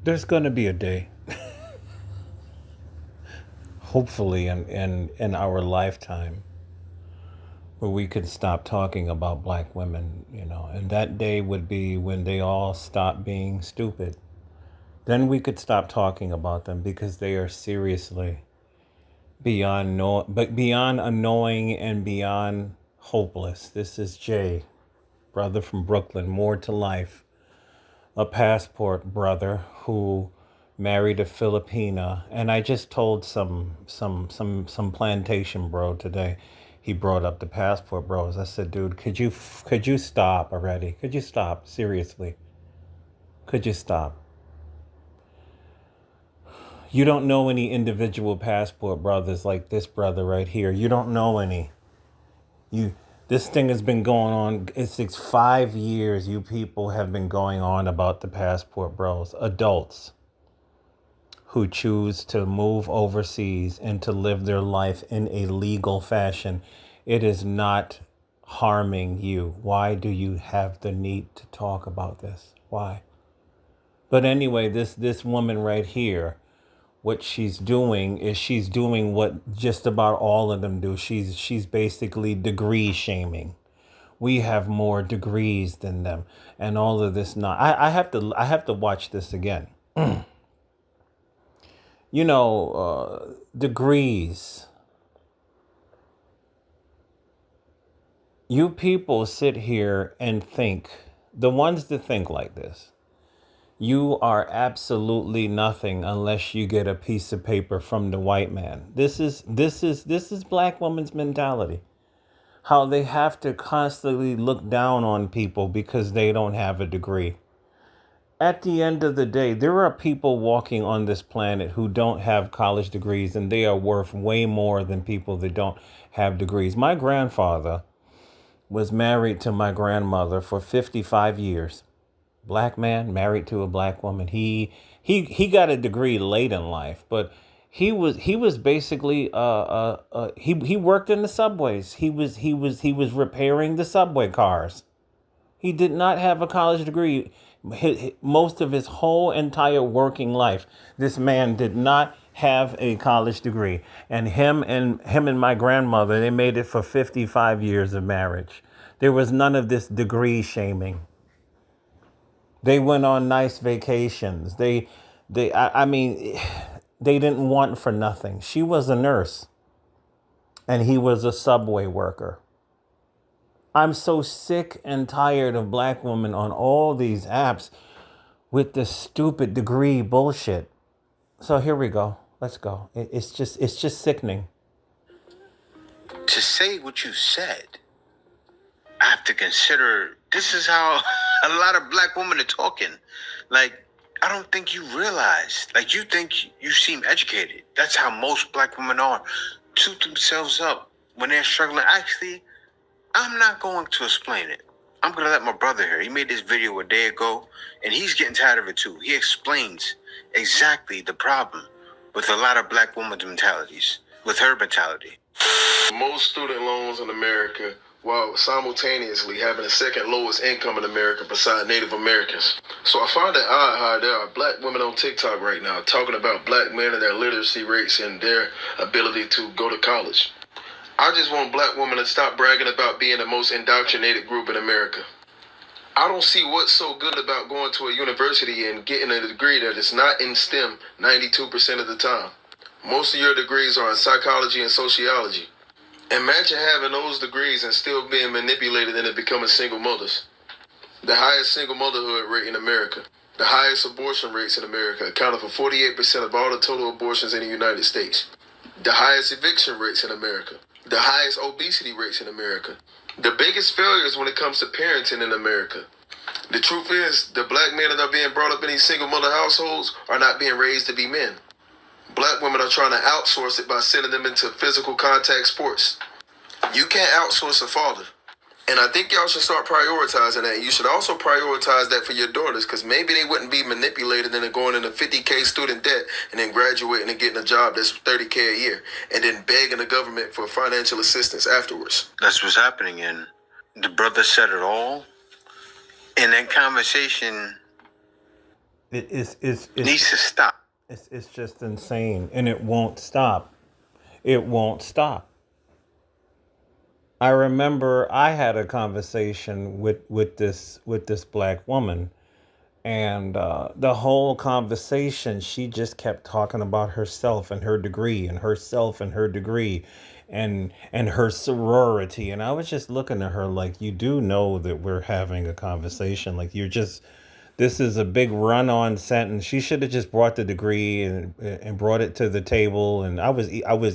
There's going to be a day, hopefully in our lifetime, where we can stop talking about black women, and that day would be when they all stop being stupid. Then we could stop talking about them because they are seriously beyond annoying and beyond hopeless. This is Jay, brother from Brooklyn, more to life, a passport brother who married a Filipina. And I just told some plantation bro today. He brought up the passport bros. I said, dude, could you stop already? Could you stop? Seriously. Could you stop? You don't know any individual passport brothers like this brother right here. You don't know any. You This thing has been going on. It's 5 years. You people have been going on about the passport bros. Adults who choose to move overseas and to live their life in a legal fashion. It is not harming you. Why do you have the need to talk about this? Why? But anyway, this woman right here, what she's doing is she's doing what just about all of them do. She's basically degree shaming. We have more degrees than them, and all of this. Not. I have to watch this again. Degrees. You people sit here and think, the ones that think like this, you are absolutely nothing unless you get a piece of paper from the white man. This is black woman's mentality. How they have to constantly look down on people because they don't have a degree. At the end of the day, there are people walking on this planet who don't have college degrees, and they are worth way more than people that don't have degrees. My grandfather was married to my grandmother for 55 years. Black man married to a black woman. He got a degree late in life, but he was basically he worked in the subways. He was repairing the subway cars. He did not have a college degree. Most of his whole entire working life, this man did not have a college degree. And him and my grandmother, they made it for 55 years of marriage. There was none of this degree shaming. They went on nice vacations. I mean, they didn't want for nothing. She was a nurse and he was a subway worker. I'm so sick and tired of black women on all these apps with this stupid degree bullshit. So here we go. Let's go. It's just sickening. To say what you said, I have to consider this is how a lot of black women are talking. Like, I don't think you realize. Like, you think you seem educated. That's how most black women are. Toot themselves up when they're struggling. Actually, I'm not going to explain it. I'm going to let my brother here. He made this video a day ago, and he's getting tired of it too. He explains exactly the problem with a lot of black women's mentalities, with her mentality. Most student loans in America, while simultaneously having the second lowest income in America beside Native Americans. So I find it odd how there are black women on TikTok right now talking about black men and their literacy rates and their ability to go to college. I just want black women to stop bragging about being the most indoctrinated group in America. I don't see what's so good about going to a university and getting a degree that is not in STEM 92% of the time. Most of your degrees are in psychology and sociology. Imagine having those degrees and still being manipulated into becoming single mothers. The highest single motherhood rate in America. The highest abortion rates in America, accounting for 48% of all the total abortions in the United States. The highest eviction rates in America. The highest obesity rates in America. The biggest failures when it comes to parenting in America. The truth is, the black men that are being brought up in these single mother households are not being raised to be men. Black women are trying to outsource it by sending them into physical contact sports. You can't outsource a father. And I think y'all should start prioritizing that. You should also prioritize that for your daughters, because maybe they wouldn't be manipulated into going into 50K student debt and then graduating and getting a job that's 30K a year and then begging the government for financial assistance afterwards. That's what's happening. And the brother said it all. In that conversation, it's Needs to stop. it's just insane, and it won't stop. It won't stop. I remember I had a conversation with this black woman, and the whole conversation, she just kept talking about herself and her degree, and herself and her degree, and her sorority. And I was just looking at her like, you do know that we're having a conversation. Like, you're just, this is a big run-on sentence. She should have just brought the degree and brought it to the table. And I was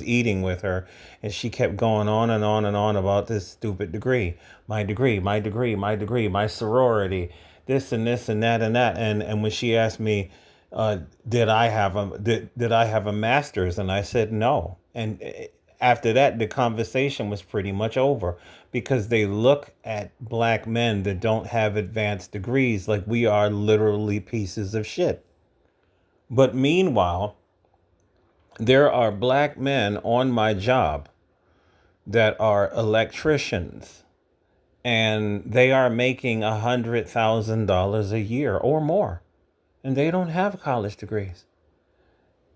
eating with her, and she kept going on and on and on about this stupid degree, my degree, my degree, my degree, my sorority, this and that and that. And when she asked me, did I have a master's, and I said no. And after that, the conversation was pretty much over, because they look at black men that don't have advanced degrees like we are literally pieces of shit. But meanwhile, there are black men on my job that are electricians, and they are making $100,000 a year or more, and they don't have college degrees.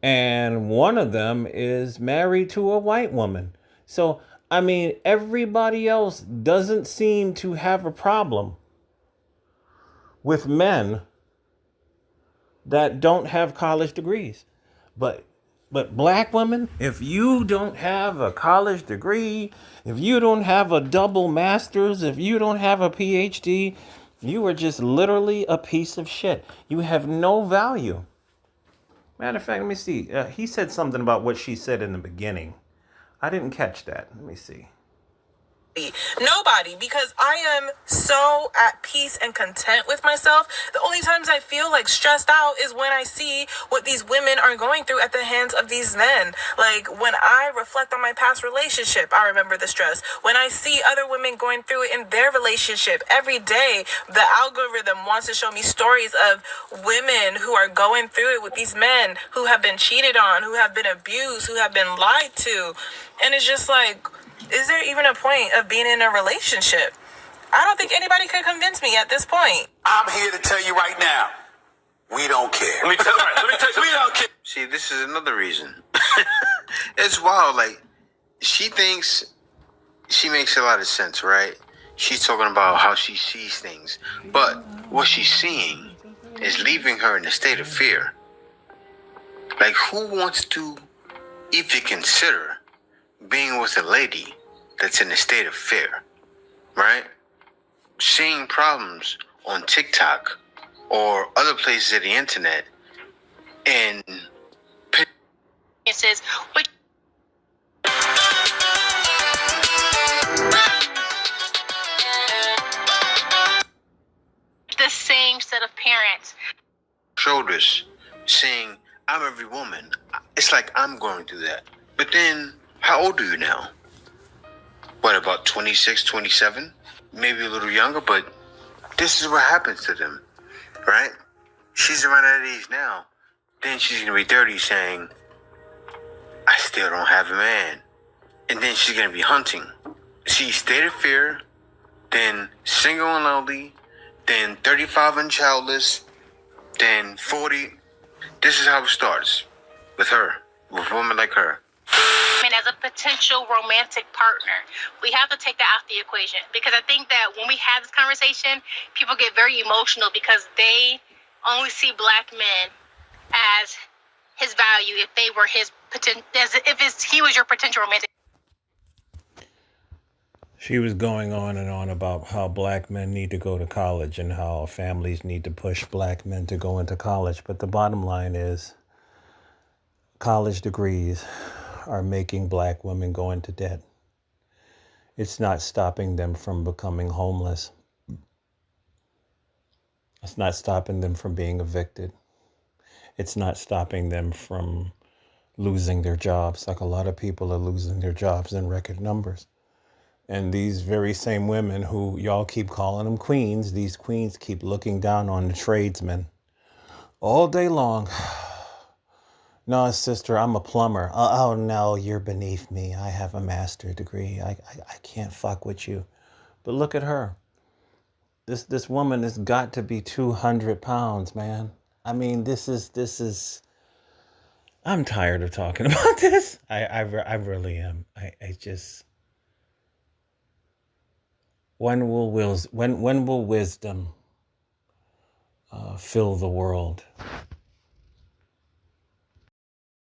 And one of them is married to a white woman. So, I mean, everybody else doesn't seem to have a problem with men that don't have college degrees. But black women, if you don't have a college degree, if you don't have a double master's, if you don't have a PhD, you are just literally a piece of shit. You have no value. Matter of fact, let me see. He said something about what she said in the beginning. I didn't catch that. Let me see. Nobody, because I am so at peace and content with myself. The only times I feel like stressed out is when I see what these women are going through at the hands of these men. Like, when I reflect on my past relationship, I remember the stress. When I see other women going through it in their relationship every day, the algorithm wants to show me stories of women who are going through it with these men who have been cheated on, who have been abused, who have been lied to. And it's just like, is there even a point of being in a relationship? I don't think anybody could convince me at this point. I'm here to tell you right now, we don't care. Let me tell you. We don't care. See, this is another reason. It's wild. Like, she thinks she makes a lot of sense, right? She's talking about how she sees things. But what she's seeing is leaving her in a state of fear. Like, who wants to even consider being with a lady that's in a state of fear, right? Seeing problems on TikTok or other places of the internet, and it says, which the same set of parents. Shoulders saying, I'm every woman. It's like I'm going through that. But then, how old are you now? What, about 26, 27? Maybe a little younger, but this is what happens to them, right? She's around that age now. Then she's going to be 30 saying, I still don't have a man. And then she's going to be hunting. See, state of fear, then single and lonely, then 35 and childless, then 40. This is how it starts with her, with a woman like her. And as a potential romantic partner, we have to take that out the equation, because I think that when we have this conversation, people get very emotional because they only see black men as his value if they were his he was your potential romantic. She was going on and on about how black men need to go to college and how families need to push black men to go into college. But the bottom line is, college degrees are making black women go into debt. It's not stopping them from becoming homeless. It's not stopping them from being evicted. It's not stopping them from losing their jobs, like a lot of people are losing their jobs in record numbers. And these very same women who y'all keep calling them queens, these queens keep looking down on the tradesmen all day long. No, sister, I'm a plumber. Oh, no, you're beneath me. I have a master's degree. I can't fuck with you. But look at her. This woman has got to be 200 pounds, man. I mean, this is. I'm tired of talking about this. I really am. I just. When will wisdom fill the world?